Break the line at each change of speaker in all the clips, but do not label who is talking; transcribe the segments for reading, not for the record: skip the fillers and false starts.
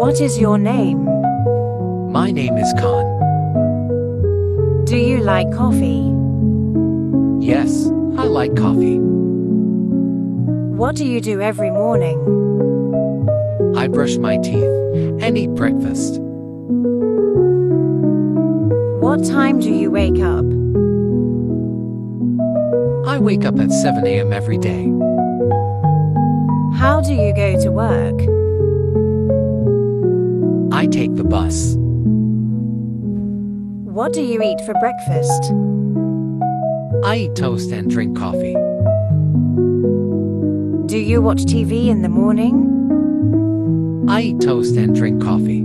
What is your name?
My name is Khan.
Do you like coffee?
Yes, I like coffee.
What do you do every morning?
I brush my teeth and eat breakfast.
What time do you wake up?
I wake up at 7 a.m. every day.
How do you go to work?
I take the bus.
What do you eat for breakfast?
I eat toast and drink coffee.
Do you watch TV in the morning?
I eat toast and drink coffee.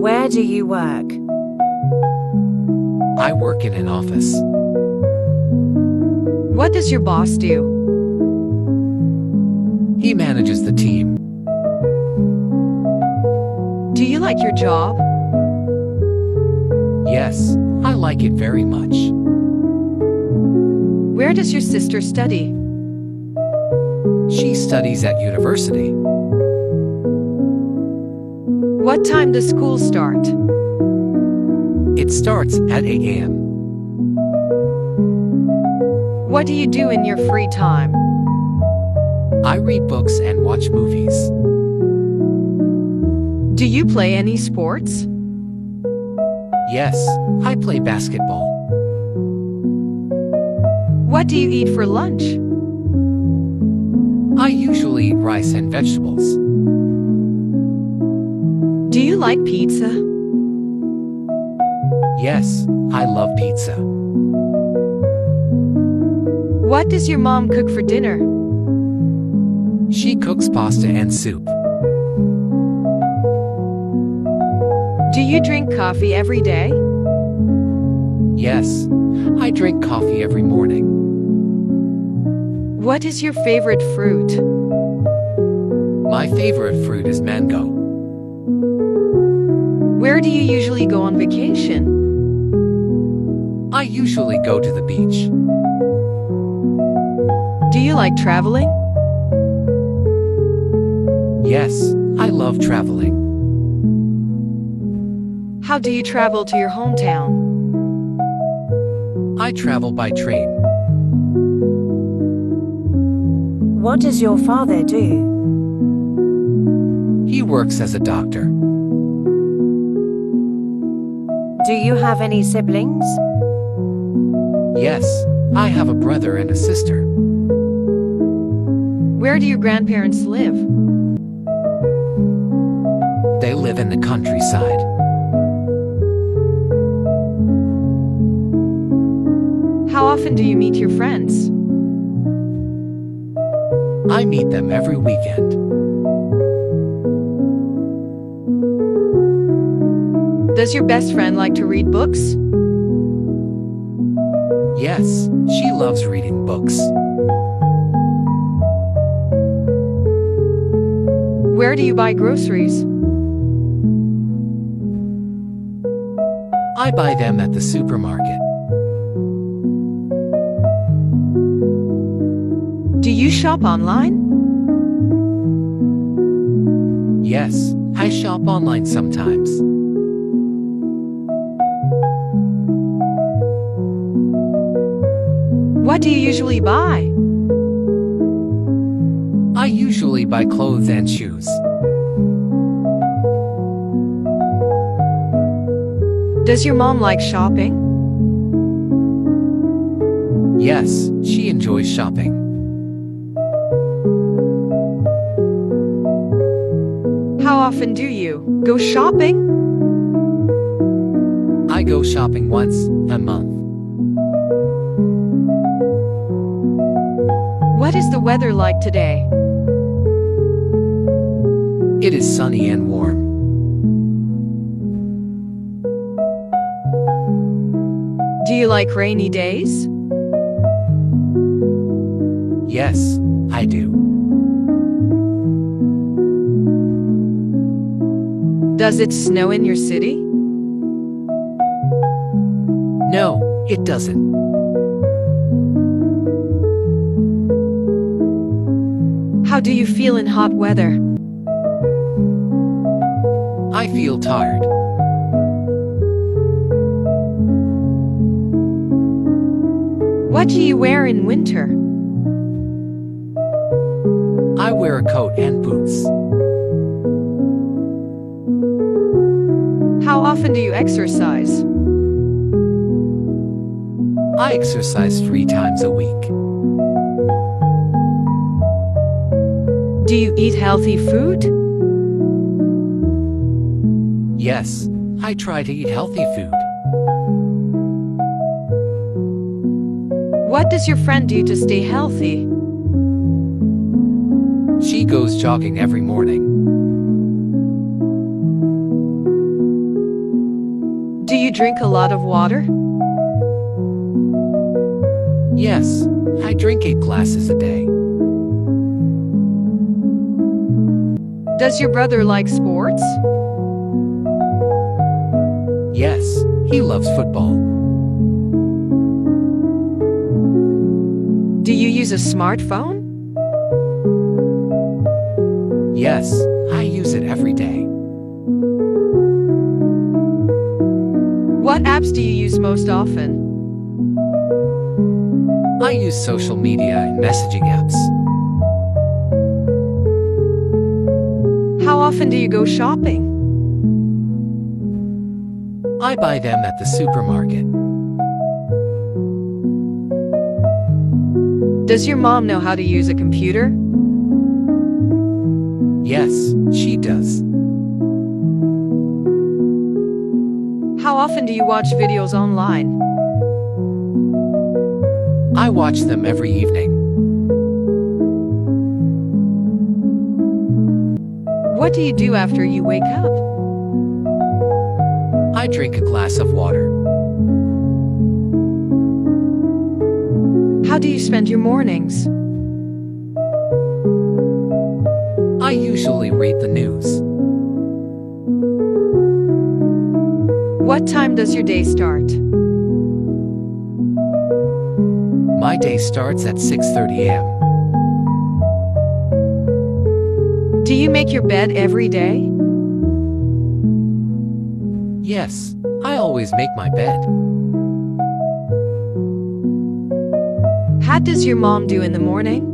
Where do you work?
I work in an office.
What does your boss do?
He manages the team.
Do you like your job?
Yes, I like it very much.
Where does your sister study?
She studies at university.
What time does school start?
It starts at 8 a.m.
What do you do in your free time?
I read books and watch movies.
Do you play any sports?
Yes, I play basketball.
What do you eat for lunch?
I usually eat rice and vegetables.
Do you like pizza?
Yes, I love pizza.
What does your mom cook for dinner?
She cooks pasta and soup.
Do you drink coffee every day?
Yes, I drink coffee every morning.
What is your favorite fruit?
My favorite fruit is mango.
Where do you usually go on vacation?
I usually go to the beach.
Do you like traveling?
Yes, I love traveling.
How do you travel to your hometown?
I travel by train.
What does your father do?
He works as a doctor.
Do you have any siblings?
Yes, I have a brother and a sister.
Where do your grandparents live?
They live in the countryside.
How often do you meet your friends?
I meet them every weekend.
Does your best friend like to read books?
Yes, she loves reading books.
Where do you buy groceries?
I buy them at the supermarket.
Do you shop online?
Yes, I shop online sometimes.
What do you usually buy?
I usually buy clothes and shoes.
Does your mom like shopping?
Yes, she enjoys shopping.
How often do you go shopping?
I go shopping once a month.
What is the weather like today?
It is sunny and warm.
Do you like rainy days?
Yes, I do.
Does it snow in your city?
No, it doesn't.
How do you feel in hot weather?
I feel tired.
What do you wear in winter?
I wear a coat and boots.
How often do you exercise?
I exercise 3 times a week.
Do you eat healthy food?
Yes, I try to eat healthy food.
What does your friend do to stay healthy?
She goes jogging every morning.
Do you drink a lot of water?
Yes, I drink 8 glasses a day.
Does your brother like sports?
Yes, he loves football.
Do you use a smartphone?
Yes, I use it every day.
What apps do you use most often?
I use social media and messaging apps.
How often do you go shopping?
I buy them at the supermarket.
Does your mom know how to use a computer?
Yes, she does.
How often do you watch videos online?
I watch them every evening.
What do you do after you wake up?
I drink a glass of water.
How do you spend your mornings?
I usually read the news.
What time does your day start?
My day starts at 6:30 a.m.
Do you make your bed every day?
Yes, I always make my bed.
What does your mom do in the morning?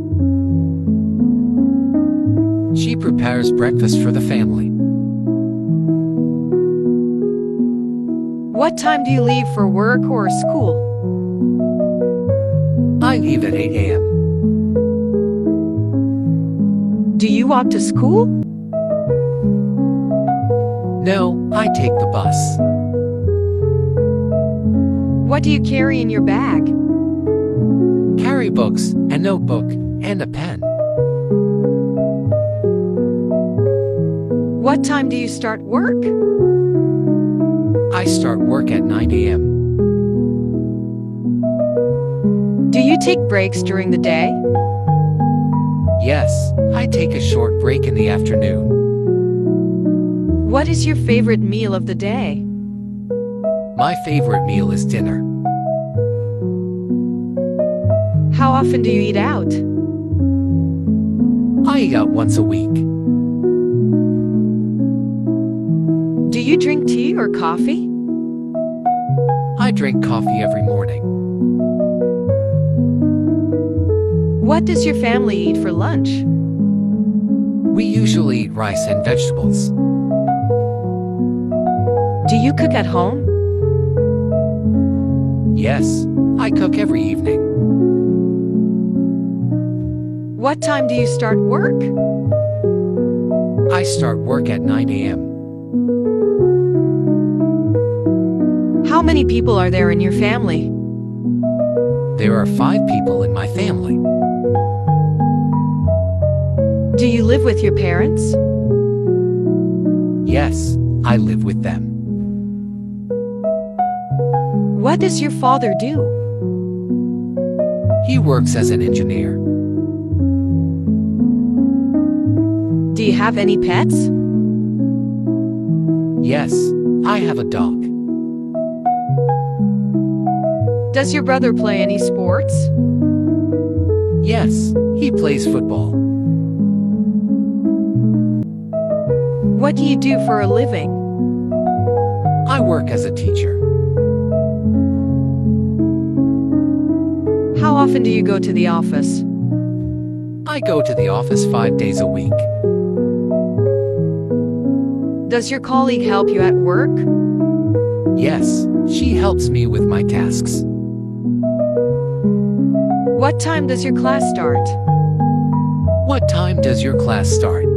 She prepares breakfast for the family.
What time do you leave for work or school?
I leave at 8 a.m.
Do you walk to school?
No, I take the bus.
What do you carry in your bag?
Carry books, a notebook, and a pen.
What time do you start work?
I start work at 9 a.m.
Do you take breaks during the day?
Yes, I take a short break in the afternoon.
What is your favorite meal of the day?
My favorite meal is dinner.
How often do you eat out?
I eat out once a week.
Do you drink tea or coffee?
I drink coffee every morning.
What does your family eat for lunch?
We usually eat rice and vegetables.
Do you cook at home?
Yes, I cook every evening.
What time do you start work?
I start work at 9 a.m.
How many people are there in your family?
There are 5 people in my family.
Do you live with your parents?
Yes, I live with them.
What does your father do?
He works as an engineer.
Do you have any pets?
Yes, I have a dog.
Does your brother play any sports?
Yes, he plays football.
What do you do for a living?
I work as a teacher.
How often do you go to the office?
I go to the office 5 days a week.
Does your colleague help you at work?
Yes, she helps me with my tasks.
What time does your class start?
What time does your class start?